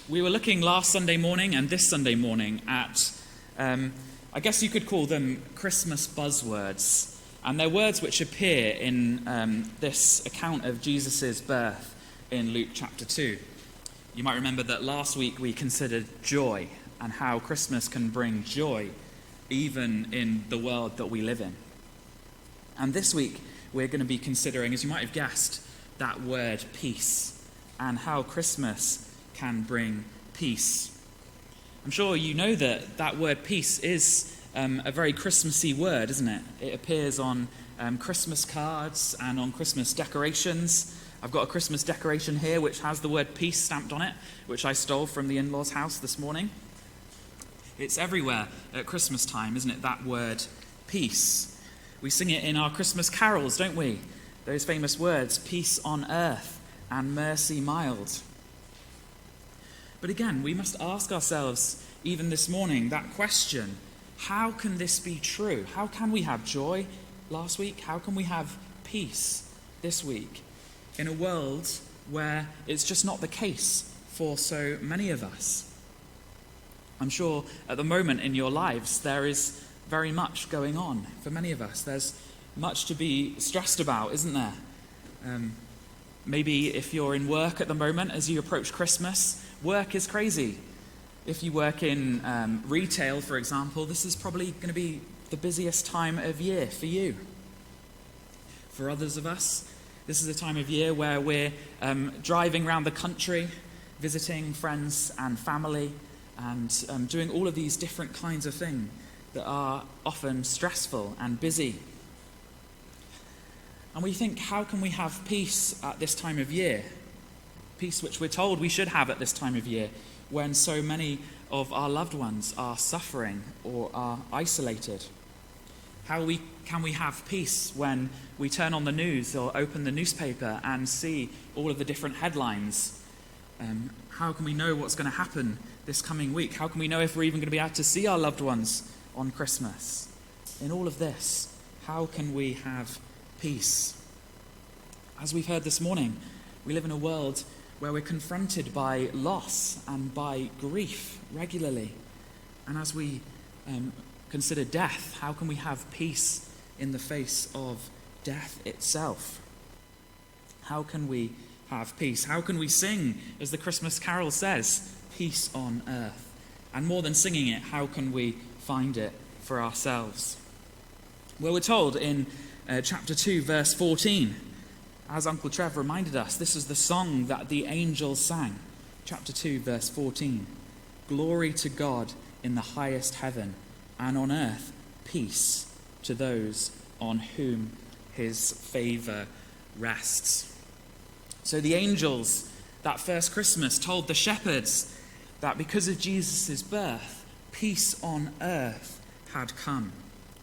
We were looking last Sunday morning and this Sunday morning at, I guess you could call them Christmas buzzwords. And they're words which appear in this account of Jesus' birth in Luke chapter 2. You might remember that last week we considered joy and how Christmas can bring joy even in the world that we live in. And this week we're going to be considering, as you might have guessed, that word peace and how Christmas can bring peace. I'm sure you know that word peace is a very Christmassy word, isn't it? It appears on Christmas cards and on Christmas decorations. I've got a Christmas decoration here which has the word peace stamped on it, which I stole from the in-laws' house this morning. It's everywhere at Christmas time, isn't it, that word peace? We sing it in our Christmas carols, don't we? Those famous words, peace on earth and mercy mild. But again, we must ask ourselves, even this morning, that question, how can this be true? How can we have joy last week? How can we have peace this week in a world where it's just not the case for so many of us? I'm sure at the moment in your lives there is very much going on for many of us. There's much to be stressed about, isn't there? Maybe if you're in work at the moment as you approach Christmas, work is crazy. If you work in retail, for example, this is probably going to be the busiest time of year for you. For others of us, this is a time of year where we're driving around the country, visiting friends and family, and doing all of these different kinds of things that are often stressful and busy. And we think, how can we have peace at this time of year? Peace which we're told we should have at this time of year when so many of our loved ones are suffering or are isolated. How can we have peace when we turn on the news or open the newspaper and see all of the different headlines? How can we know what's going to happen this coming week? How can we know if we're even going to be able to see our loved ones on Christmas? In all of this, how can we have peace? As we've heard this morning, we live in a world where we're confronted by loss and by grief regularly. And as we consider death, how can we have peace in the face of death itself? How can we have peace? How can we sing, as the Christmas carol says, peace on earth? And more than singing it, how can we find it for ourselves? Well, we're told in chapter 2, verse 14, as Uncle Trev reminded us, this is the song that the angels sang. Chapter 2, verse 14. Glory to God in the highest heaven, and on earth peace to those on whom his favor rests. So the angels that first Christmas told the shepherds that because of Jesus' birth, peace on earth had come.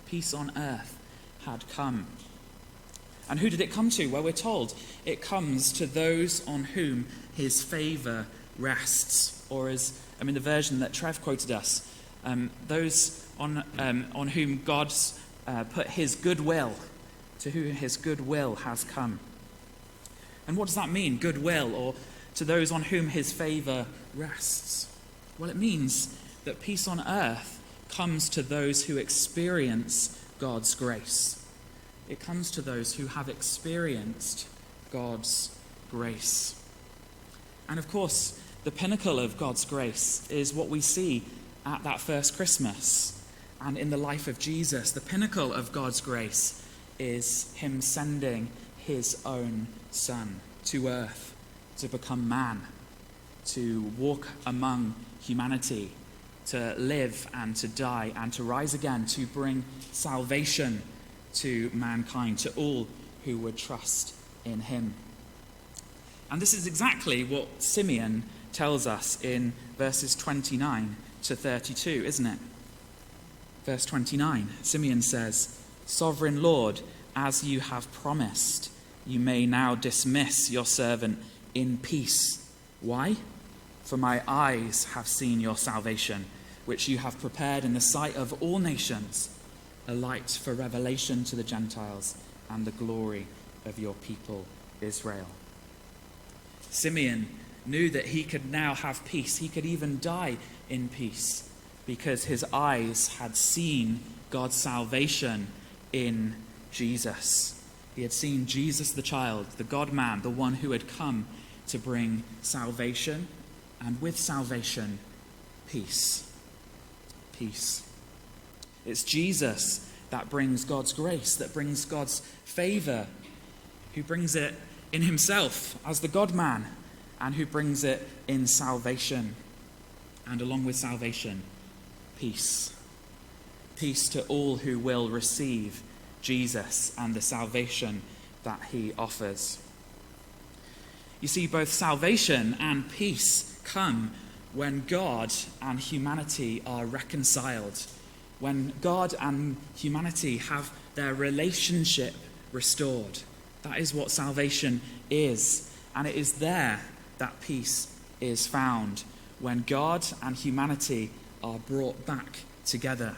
Peace on earth had come. And who did it come to? Well, we're told it comes to those on whom his favor rests. Or as, the version that Trev quoted us, those on whom God's put his goodwill, to whom his goodwill has come. And what does that mean, goodwill, or to those on whom his favor rests? Well, it means that peace on earth comes to those who experience God's grace. It comes to those who have experienced God's grace. And of course, the pinnacle of God's grace is what we see at that first Christmas and in the life of Jesus. The pinnacle of God's grace is him sending his own Son to earth to become man, to walk among humanity, to live and to die and to rise again, to bring salvation to mankind, to all who would trust in him. And this is exactly what Simeon tells us in verses 29 to 32, isn't it? Verse 29, Simeon says, Sovereign Lord, as you have promised, you may now dismiss your servant in peace. Why? For my eyes have seen your salvation, which you have prepared in the sight of all nations, a light for revelation to the Gentiles and the glory of your people Israel. Simeon knew that he could now have peace. He could even die in peace because his eyes had seen God's salvation in Jesus. He had seen Jesus the child, the God-man, the one who had come to bring salvation, and with salvation, peace. Peace. It's Jesus that brings God's grace, that brings God's favor, who brings it in himself as the God-man, and who brings it in salvation. And along with salvation, peace. Peace to all who will receive Jesus and the salvation that he offers. You see, both salvation and peace come when God and humanity are reconciled, when God and humanity have their relationship restored. That is what salvation is, and it is there that peace is found, when God and humanity are brought back together.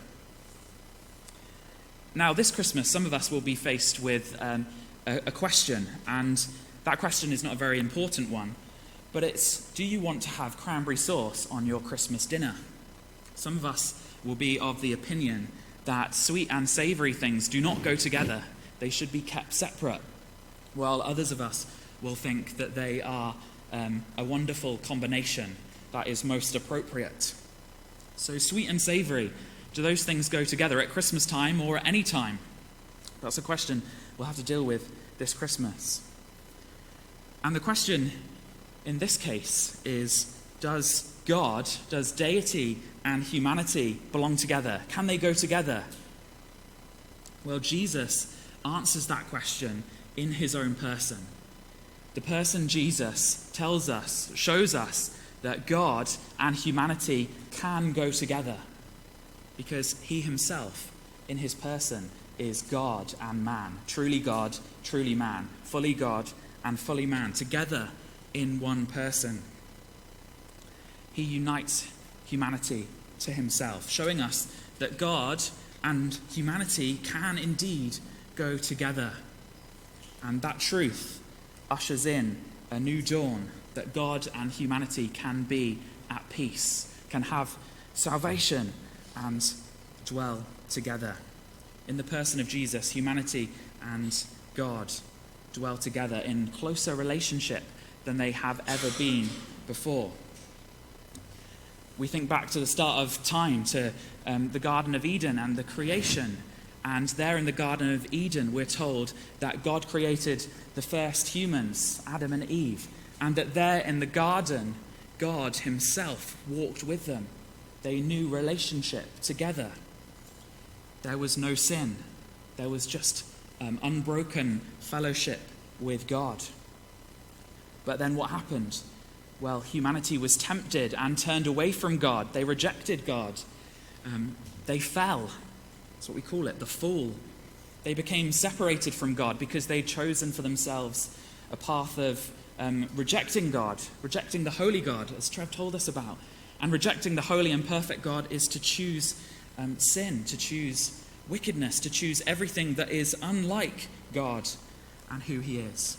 Now, this Christmas, some of us will be faced with a question, and that question is not a very important one, but it's, do you want to have cranberry sauce on your Christmas dinner? Some of us will be of the opinion that sweet and savoury things do not go together. They should be kept separate, while others of us will think that they are a wonderful combination that is most appropriate. So sweet and savoury, do those things go together at Christmas time or at any time? That's a question we'll have to deal with this Christmas. And the question in this case is, does deity and humanity belong together? Can they go together? Well, Jesus answers that question in his own person. The person Jesus tells us, shows us that God and humanity can go together, because he himself, in his person, is God and man, truly God, truly man, fully God and fully man, together in one person. He unites humanity to himself, showing us that God and humanity can indeed go together. And that truth ushers in a new dawn, that God and humanity can be at peace, can have salvation and dwell together. In the person of Jesus, humanity and God dwell together in closer relationship than they have ever been before. We think back to the start of time, to the Garden of Eden and the creation. And there in the Garden of Eden, we're told that God created the first humans, Adam and Eve, and that there in the garden, God himself walked with them. They knew relationship together. There was no sin. There was just unbroken fellowship with God. But then what happened? Well, humanity was tempted and turned away from God. They rejected God. They fell. That's what we call it, the fall. They became separated from God because they'd chosen for themselves a path of rejecting God, rejecting the holy God, as Trev told us about. And rejecting the holy and perfect God is to choose sin, to choose wickedness, to choose everything that is unlike God and who he is.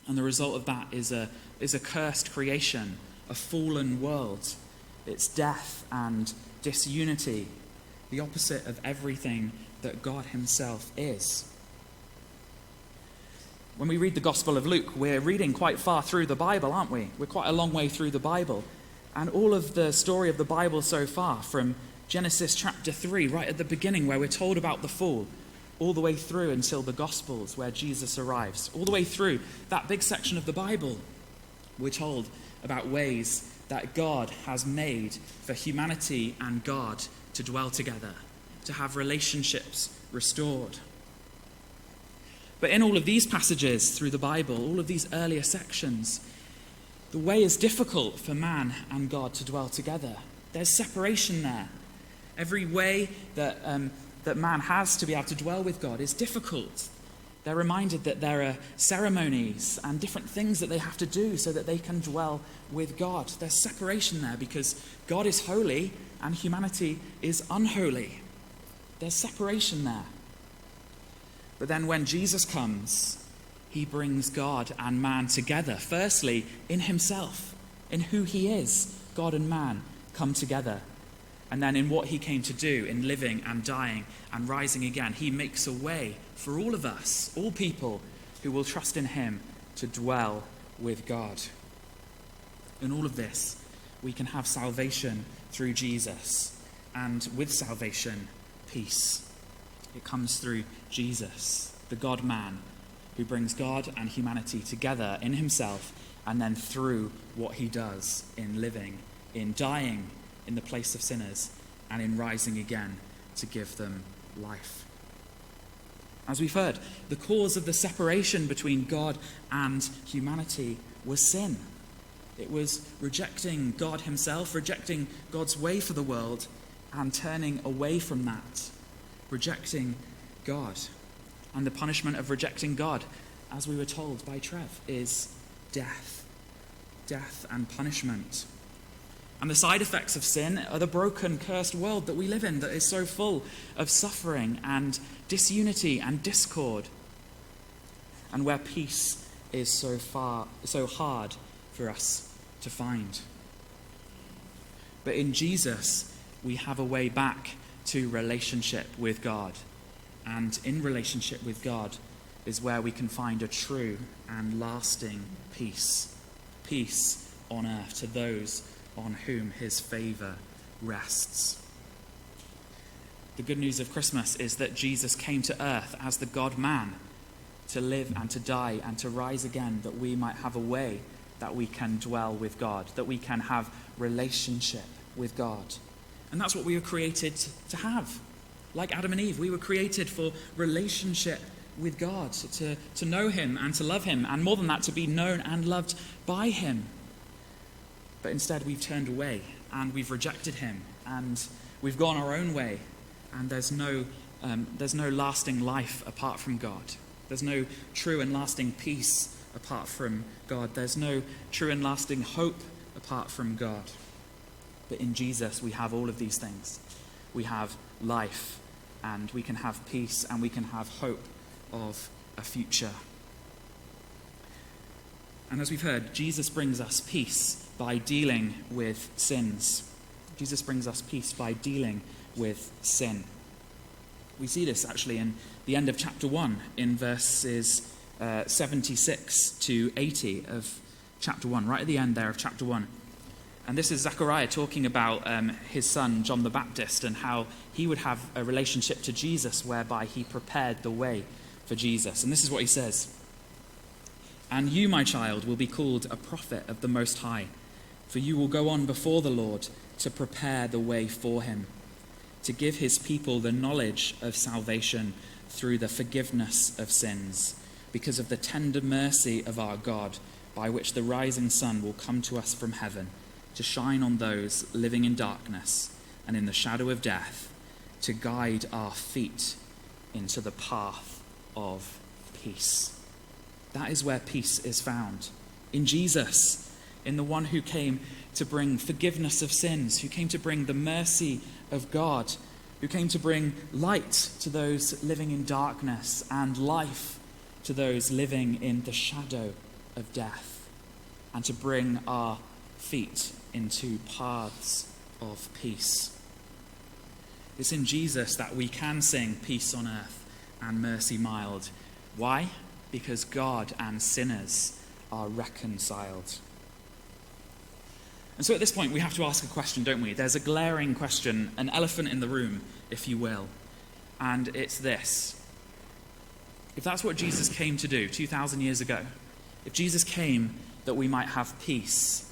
And the result of that is a cursed creation, a fallen world. It's death and disunity, the opposite of everything that God himself is. When we read the Gospel of Luke, we're reading quite far through the Bible, aren't we? We're quite a long way through the Bible. And all of the story of the Bible so far, from Genesis chapter 3, right at the beginning, where we're told about the fall, all the way through until the Gospels, where Jesus arrives. All the way through that big section of the Bible, we're told about ways that God has made for humanity and God to dwell together, to have relationships restored. But in all of these passages through the Bible, all of these earlier sections, the way is difficult for man and God to dwell together. There's separation there. Every way that man has to be able to dwell with God is difficult. They're reminded that there are ceremonies and different things that they have to do so that they can dwell with God. There's separation there because God is holy and humanity is unholy. There's separation there. But then when Jesus comes, he brings God and man together. Firstly, in himself, in who he is. God and man come together. And then in what he came to do, in living and dying and rising again, he makes a way for all of us, all people who will trust in him to dwell with God. In all of this, we can have salvation through Jesus, and with salvation, peace. It comes through Jesus, the God-man, who brings God and humanity together in himself, and then through what he does in living, in dying in the place of sinners, and in rising again to give them life. As we've heard, the cause of the separation between God and humanity was sin. It was rejecting God himself, rejecting God's way for the world, and turning away from that, rejecting God. And the punishment of rejecting God, as we were told by Trev, is death. Death and punishment. And the side effects of sin are the broken, cursed world that we live in, that is so full of suffering and disunity and discord, and where peace is so hard for us to find. But in Jesus, we have a way back to relationship with God. And in relationship with God is where we can find a true and lasting peace. Peace on earth to those on whom his favor rests. The good news of Christmas is that Jesus came to earth as the God-man to live and to die and to rise again, that we might have a way that we can dwell with God, that we can have relationship with God. And that's what we were created to have. Like Adam and Eve, we were created for relationship with God, to know him and to love him, and more than that, to be known and loved by him. But instead we've turned away and we've rejected him and we've gone our own way, and there's no lasting life apart from God. There's no true and lasting peace apart from God. There's no true and lasting hope apart from God. But in Jesus we have all of these things. We have life, and we can have peace, and we can have hope of a future. And as we've heard, Jesus brings us peace by dealing with sins. Jesus brings us peace by dealing with sin. We see this actually in the end of chapter 1, in verses 76 to 80 of chapter 1, right at the end there of chapter 1. And this is Zechariah talking about his son, John the Baptist, and how he would have a relationship to Jesus whereby he prepared the way for Jesus. And this is what he says. "And you, my child, will be called a prophet of the Most High, for you will go on before the Lord to prepare the way for him, to give his people the knowledge of salvation through the forgiveness of sins, because of the tender mercy of our God, by which the rising sun will come to us from heaven, to shine on those living in darkness and in the shadow of death, to guide our feet into the path of peace." That is where peace is found. In Jesus, in the one who came to bring forgiveness of sins, who came to bring the mercy of God, who came to bring light to those living in darkness and life to those living in the shadow of death, and to bring our feet into paths of peace. It's in Jesus that we can sing peace on earth and mercy mild. Why? Because God and sinners are reconciled. And so at this point we have to ask a question, don't we? There's a glaring question, an elephant in the room, if you will. And it's this. If that's what Jesus came to do 2,000 years ago, if Jesus came that we might have peace,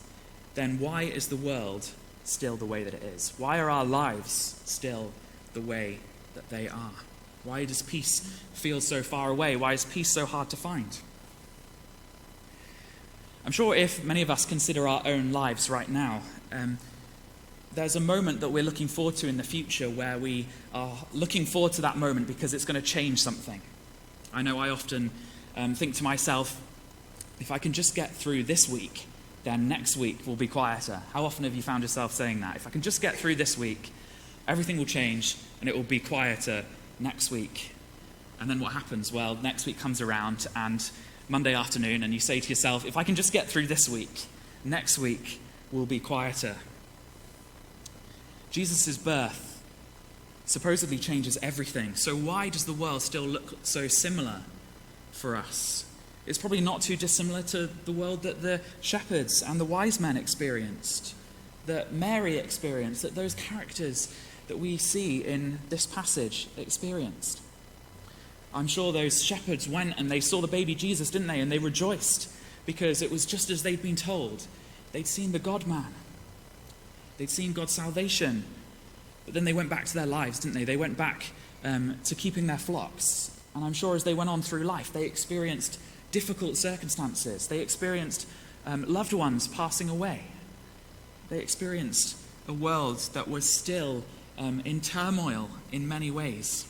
then why is the world still the way that it is? Why are our lives still the way that they are? Why does peace feel so far away? Why is peace so hard to find? I'm sure if many of us consider our own lives right now, there's a moment that we're looking forward to in the future where we are looking forward to that moment because it's going to change something. I know I often think to myself, if I can just get through this week, then next week will be quieter. How often have you found yourself saying that? If I can just get through this week, everything will change and it will be quieter next week. And then what happens? Well, next week comes around and Monday afternoon and you say to yourself, if I can just get through this week, next week will be quieter. Jesus' birth supposedly changes everything. So why does the world still look so similar for us? It's probably not too dissimilar to the world that the shepherds and the wise men experienced, that Mary experienced, that those characters that we see in this passage experienced. I'm sure those shepherds went and they saw the baby Jesus, didn't they? And they rejoiced because it was just as they'd been told. They'd seen the God-man. They'd seen God's salvation. But then they went back to their lives, didn't they? They went back to keeping their flocks. And I'm sure as they went on through life, they experienced difficult circumstances. They experienced loved ones passing away. They experienced a world that was still in turmoil in many ways.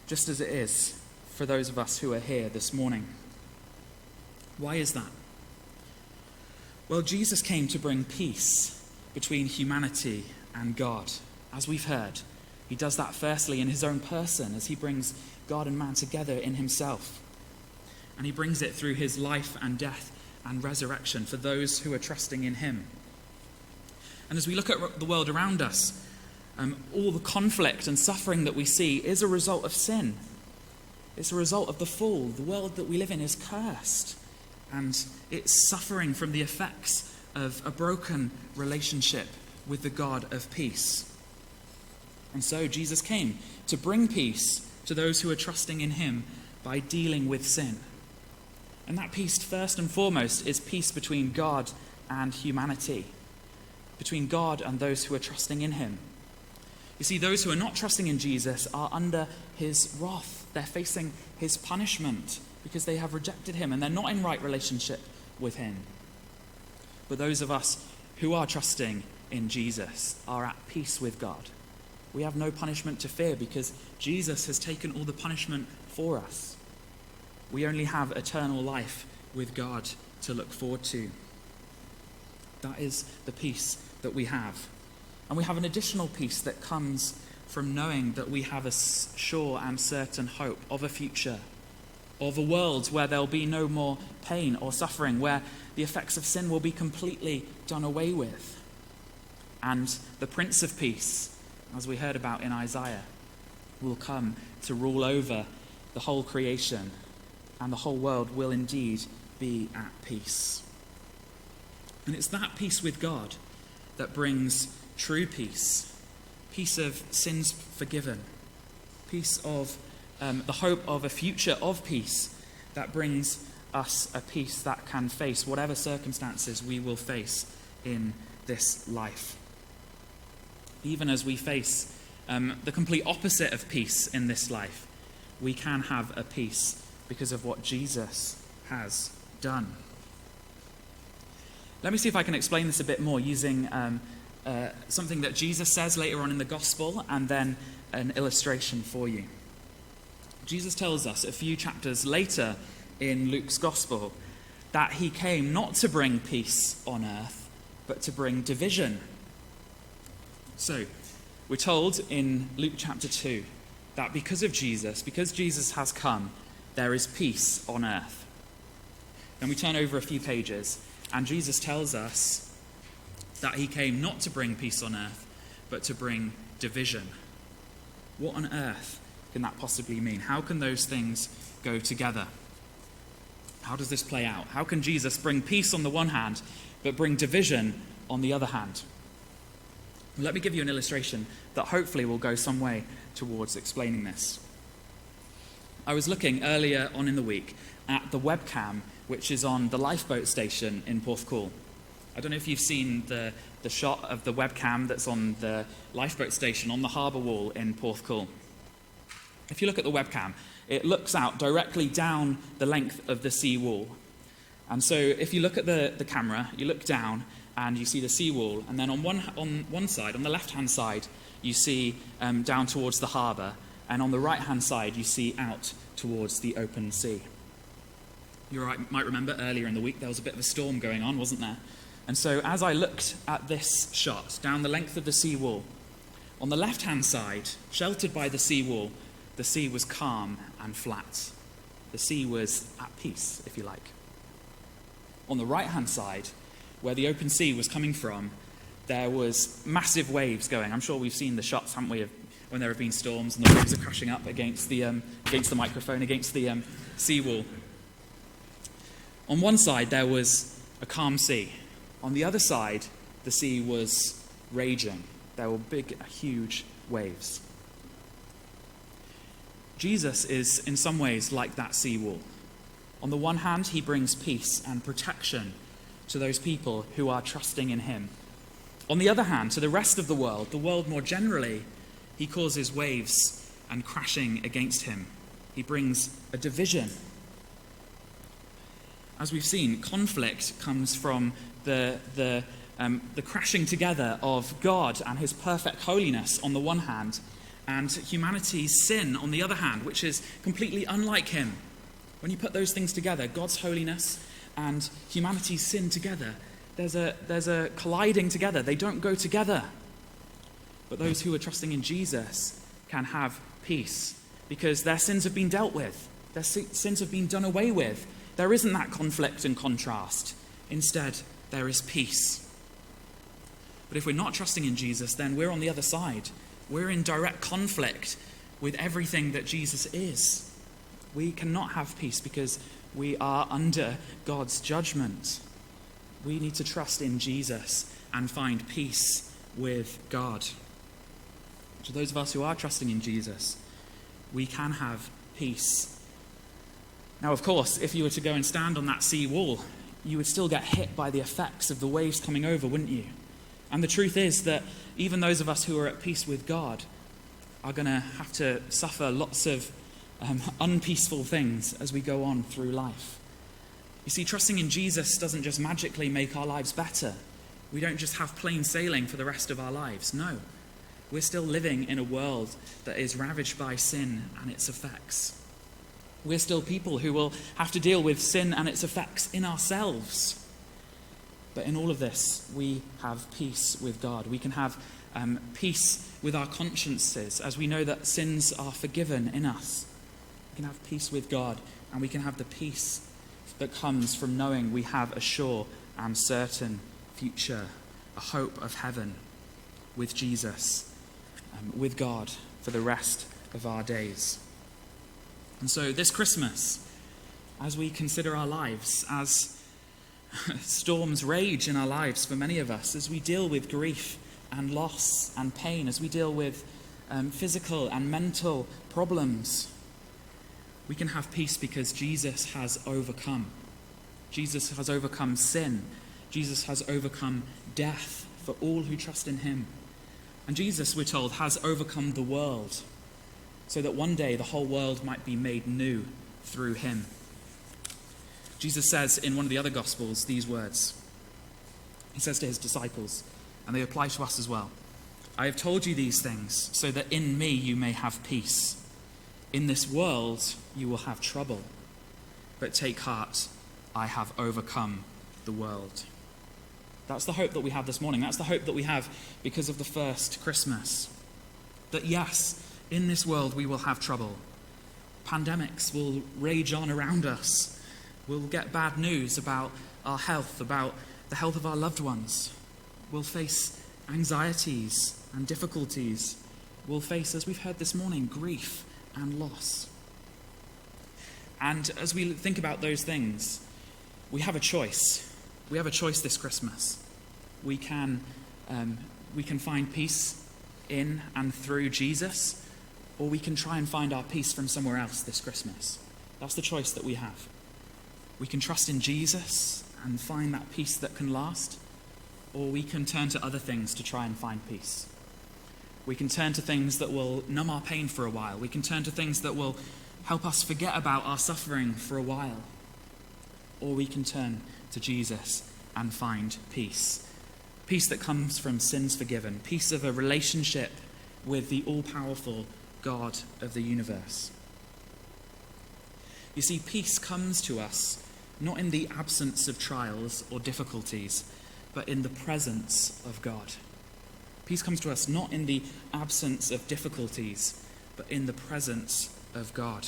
Just as it is for those of us who are here this morning. Why is that? Well, Jesus came to bring peace between humanity and God. As we've heard, he does that firstly in his own person as he brings God and man together in himself. And he brings it through his life and death and resurrection for those who are trusting in him. And as we look at the world around us, all the conflict and suffering that we see is a result of sin. It's a result of the fall. The world that we live in is cursed. And it's suffering from the effects of a broken relationship with the God of peace. And so Jesus came to bring peace to those who are trusting in him by dealing with sin. And that peace, first and foremost, is peace between God and humanity, between God and those who are trusting in him. You see, those who are not trusting in Jesus are under his wrath. They're facing his punishment because they have rejected him and they're not in right relationship with him. But those of us who are trusting in Jesus are at peace with God. We have no punishment to fear because Jesus has taken all the punishment for us. We only have eternal life with God to look forward to. That is the peace that we have. And we have an additional peace that comes from knowing that we have a sure and certain hope of a future, of a world where there'll be no more pain or suffering, where the effects of sin will be completely done away with. And the Prince of Peace, as we heard about in Isaiah, will come to rule over the whole creation, and the whole world will indeed be at peace. And it's that peace with God that brings true peace, peace of sins forgiven, peace of the hope of a future of peace that brings us a peace that can face whatever circumstances we will face in this life. Even as we face the complete opposite of peace in this life, we can have a peace because of what Jesus has done. Let me see if I can explain this a bit more using something that Jesus says later on in the gospel and then an illustration for you. Jesus tells us a few chapters later in Luke's gospel that he came not to bring peace on earth, but to bring division. So, we're told in Luke chapter 2 that because Jesus has come, there is peace on earth. Then we turn over a few pages, and Jesus tells us that he came not to bring peace on earth, but to bring division. What on earth can that possibly mean? How can those things go together? How does this play out? How can Jesus bring peace on the one hand, but bring division on the other hand? Let me give you an illustration that hopefully will go some way towards explaining this. I was looking earlier on in the week at the webcam which is on the lifeboat station in Porthcawl. I don't know if you've seen the shot of the webcam that's on the lifeboat station on the harbour wall in Porthcawl. If you look at the webcam, it looks out directly down the length of the sea wall. And so if you look at the camera, you look down and you see the seawall, and then on one side, on the left-hand side, you see down towards the harbour, and on the right-hand side, you see out towards the open sea. You might remember earlier in the week there was a bit of a storm going on, wasn't there? And so as I looked at this shot down the length of the seawall, on the left-hand side, sheltered by the seawall, the sea was calm and flat. the sea was at peace, if you like. On the right-hand side, where the open sea was coming from, there was massive waves going. I'm sure we've seen the shots, haven't we, of when there have been storms and the waves are crashing up against the microphone, against the seawall. On one side, there was a calm sea. On the other side, the sea was raging. There were big, huge waves. Jesus is, in some ways, like that seawall. On the one hand, he brings peace and protection to those people who are trusting in him. On the other hand, to the rest of the world more generally, he causes waves and crashing against him. He brings a division. As we've seen, conflict comes from the crashing together of God and his perfect holiness on the one hand, and humanity's sin on the other hand, which is completely unlike him. When you put those things together, God's holiness and humanity's sin together, there's a colliding together. They don't go together. But those who are trusting in Jesus can have peace because their sins have been dealt with. Their sins have been done away with. There isn't that conflict and contrast. Instead, there is peace. But if we're not trusting in Jesus, then we're on the other side. We're in direct conflict with everything that Jesus is. We cannot have peace because we are under God's judgment. We need to trust in Jesus and find peace with God. To those of us who are trusting in Jesus, we can have peace. Now, of course, if you were to go and stand on that sea wall, you would still get hit by the effects of the waves coming over, wouldn't you? And the truth is that even those of us who are at peace with God are going to have to suffer lots of unpeaceful things as we go on through life. You see, trusting in Jesus doesn't just magically make our lives better. We don't just have plain sailing for the rest of our lives. No. We're still living in a world that is ravaged by sin and its effects. We're still people who will have to deal with sin and its effects in ourselves. But in all of this, we have peace with God. We can have peace with our consciences as we know that sins are forgiven in us. We can have peace with God, and we can have the peace that comes from knowing we have a sure and certain future, a hope of heaven with Jesus, with God for the rest of our days. And so this Christmas, as we consider our lives, as storms rage in our lives for many of us, as we deal with grief and loss and pain, as we deal with physical and mental problems, we can have peace because Jesus has overcome. Jesus has overcome sin. Jesus has overcome death for all who trust in him. And Jesus, we're told, has overcome the world so that one day the whole world might be made new through him. Jesus says in one of the other Gospels these words. He says to his disciples, and they apply to us as well, "I have told you these things so that in me you may have peace. In this world you will have trouble, but take heart, I have overcome the world." That's the hope that we have this morning. That's the hope that we have because of the first Christmas. That yes, in this world we will have trouble. Pandemics will rage on around us. We'll get bad news about our health, about the health of our loved ones. We'll face anxieties and difficulties. We'll face, as we've heard this morning, grief and loss. And as we think about those things, we have a choice. We have a choice this Christmas. We can find peace in and through Jesus, or we can try and find our peace from somewhere else this Christmas. That's the choice that we have. We can trust in Jesus and find that peace that can last, or we can turn to other things to try and find peace. We can turn to things that will numb our pain for a while. We can turn to things that will help us forget about our suffering for a while. Or we can turn to Jesus and find peace. Peace that comes from sins forgiven. Peace of a relationship with the all-powerful God of the universe. You see, peace comes to us not in the absence of trials or difficulties, but in the presence of God. Peace comes to us not in the absence of difficulties, but in the presence of God.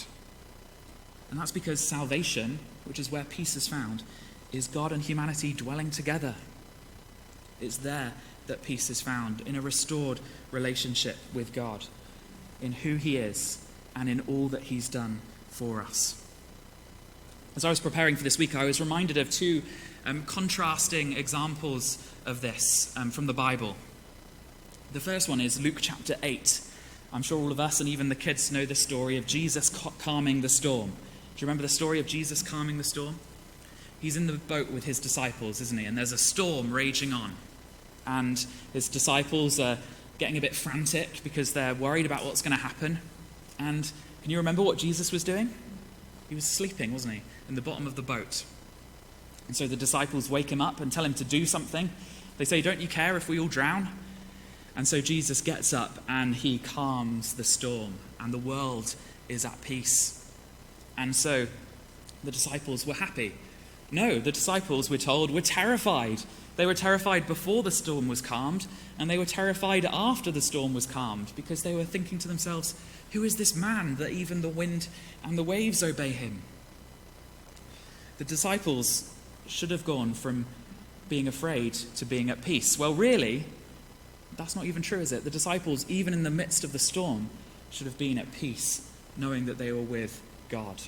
And that's because salvation, which is where peace is found, is God and humanity dwelling together. It's there that peace is found, in a restored relationship with God, in who he is and in all that he's done for us. As I was preparing for this week, I was reminded of two contrasting examples of this from the Bible. The first one is Luke chapter 8. I'm sure all of us and even the kids know the story of Jesus calming the storm. Do you remember the story of Jesus calming the storm? He's in the boat with his disciples, isn't he? And there's a storm raging on. And his disciples are getting a bit frantic because they're worried about what's going to happen. And can you remember what Jesus was doing? He was sleeping, wasn't he, in the bottom of the boat. And so the disciples wake him up and tell him to do something. They say, "Don't you care if we all drown?" And so Jesus gets up and he calms the storm, and the world is at peace. And so the disciples were happy. No, the disciples, we're told, were terrified. They were terrified before the storm was calmed, and they were terrified after the storm was calmed, because they were thinking to themselves, "Who is this man that even the wind and the waves obey him?" The disciples should have gone from being afraid to being at peace. Well, really, that's not even true, is it? The disciples, even in the midst of the storm, should have been at peace, knowing that they were with God.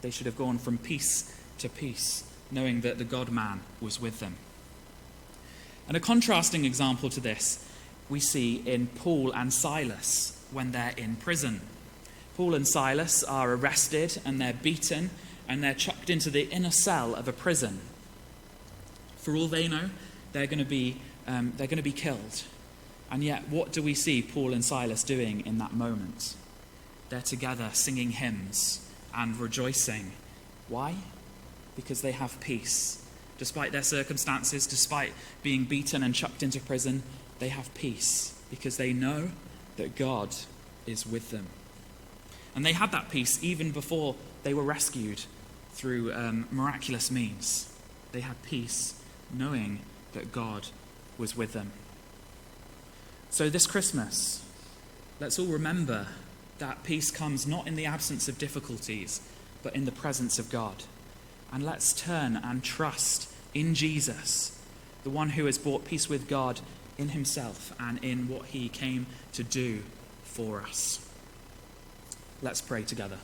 They should have gone from peace to peace, knowing that the God-man was with them. And a contrasting example to this we see in Paul and Silas when they're in prison. Paul and Silas are arrested and they're beaten and they're chucked into the inner cell of a prison. For all they know, they're going to be killed. And yet, what do we see Paul and Silas doing in that moment? They're together singing hymns and rejoicing. Why? Because they have peace. Despite their circumstances, despite being beaten and chucked into prison, they have peace because they know that God is with them. And they had that peace even before they were rescued through miraculous means. They had peace knowing that God was with them. So this Christmas, let's all remember that peace comes not in the absence of difficulties, but in the presence of God. And let's turn and trust in Jesus, the one who has brought peace with God in himself and in what he came to do for us. Let's pray together.